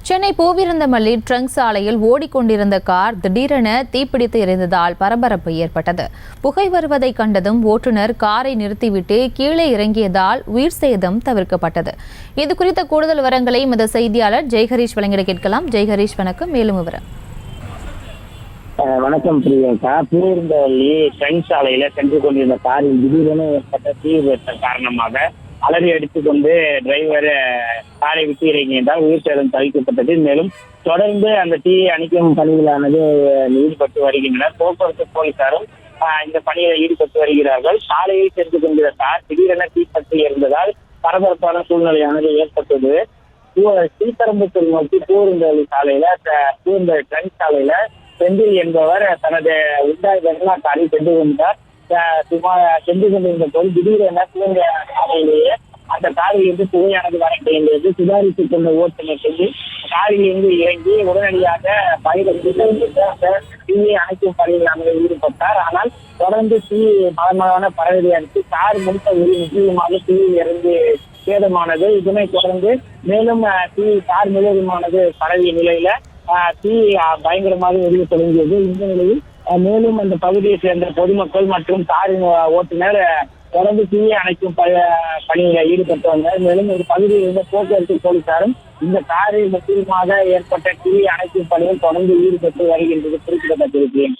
Chennai Poovirunthamalli trunk சாலையில் ஓடிக்கொண்டிருந்த car திடீரென தீப்பிடித்து எரிந்ததால் பரபரப்பு ஏற்பட்டது. புகை வருவதை கண்டதும் ஓட்டுநர் காரை நிறுத்திவிட்டு கீழே இறங்கியதால் உயிர் சேதம் தவிர்க்கப்பட்டது. இதுகுறித்த கூடுதல் விவரங்களை எமது செய்தியாளர் ஜெய்ஹரீஷ் வழங்கிட கேட்கலாம். ஜெய்ஹரீஷ், வணக்கம். மேலும் விவரம். வணக்கம் பிரியங்கா. பூவிருந்தவல்லி ட்ரங்க் சாலையில சென்று கொண்டிருந்த காரில் திடீரென ஏற்பட்ட தீ விபத்து காரணமாக அலறி அடித்துக் கொண்டு டிரைவர் காரை விட்டு இறங்கியதால் உயிர் சேதம் தவிர்க்கப்பட்டது. மேலும் தொடர்ந்து அந்த தீயை அணைக்கும் பணிகளானது ஈடுபட்டு வருகின்றனர். போக்குவரத்து போலீசாரும் இந்த பணியில் ஈடுபட்டு வருகிறார்கள். சாலையில் சென்று கொண்டிருந்த கார் திடீரென தீப்பற்றி இருந்ததால் பரபரப்பான சூழ்நிலையானது ஏற்பட்டது. ஸ்ரீபெரும்புத்தூர் நோக்கி பூவிருந்தவல்லி சாலையில ட்ரங்க் சாலையில செந்தில் என்பவர் தனது உண்டாய் வெள்ளா காரில் சென்று கொண்டார். சென்று கொண்டிருந்த போது திடீரென சாலையிலேயே அந்த காரில் இருந்து புகையானது வர கிடைந்தது. சுதாரித்துக் கொண்ட ஓட்டுநர் சென்று காரில் இருந்து இறங்கி உடனடியாக தீயை அணைக்கும் பணியில் ஈடுபட்டார். ஆனால் தொடர்ந்து தீ மதமான பரவலை அடுத்து கார் முடித்த முற்றிலுமாக தீயில் இறந்து சேதமானது. இதனை தொடர்ந்து மேலும் கார் முழுவதுமானது பரவிய நிலையில தீ பயங்கரமாக எரிய தொடங்கியது. இந்த நிலையில் மேலும் அந்த பகுதியை சேர்ந்த பொதுமக்கள் மற்றும் காரின் ஓட்டுநர் தொடர்ந்து தீயை அணைக்கும் பணியில ஈடுபட்டு வந்தனர். மேலும் இந்த பகுதியில் இருந்த போக்குவரத்து போலீசாரும் இந்த காரில் முற்றிலுமாக ஏற்பட்ட தீயை அணைக்கும் பணியில் தொடர்ந்து ஈடுபட்டு வருகின்றது குறிப்பிடப்பட்டிருக்கிறேன்.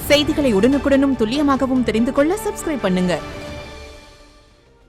செய்திகளை உடனுக்குடனும் துல்லியமாகவும் தெரிந்து கொள்ள சப்ஸ்கிரைப் பண்ணுங்க.